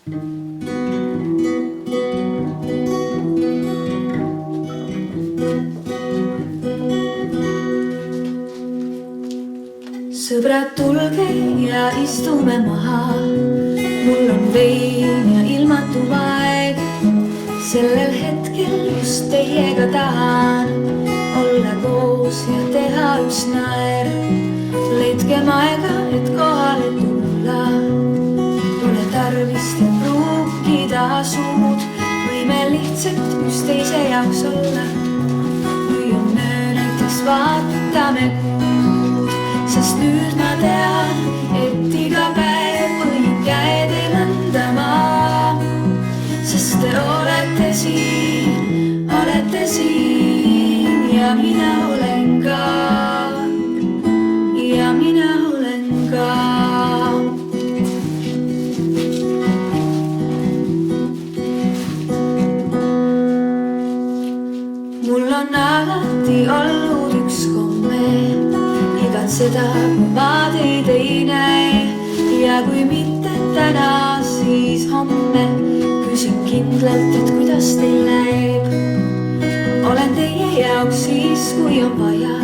Sõbrad, tulge ja istume maha. Mul on vein ja ilmatu aeg. Sellel hetkel just teiega tahan olla koos ja teha üks naer. Leidkem aega, et kohale tulla. Pole tarvist ja pruukida suud. Võime lihtsalt üksteise jaoks olla. Kui on öö, näiteks vaatame kuud. Sest nüüd ma tean, et iga päev võin käe teil anda ma. Sest te olete siin ja mina olen ka. Ja mina olen ka. Mul on alati olnud üks komme. Seda, kui ma teid ei näe. Ja kui mitte täna, siis homme küsin kindlalt, et kuidas teil näeb. Olen teie jaoks siis, kui on vaja.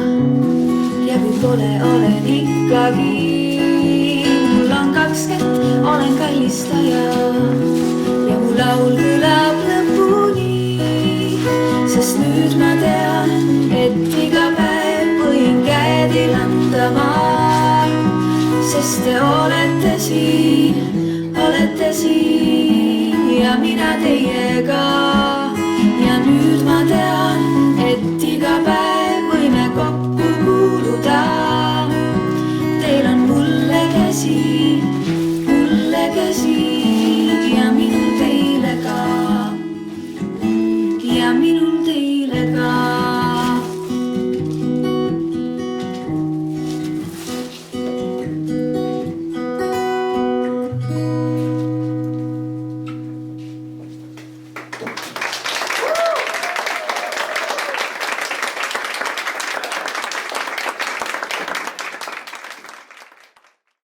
Ja kui pole, olen ikkagi. Mul on 2 kätt, olen kallistaja. Ja mu laul kõlab lõpuni. Sest nüüd ma tean, et iga päev võin käe teil anda ma. Sest te olete siin ja mina teiega. Ja nüüd ma tean, et iga päev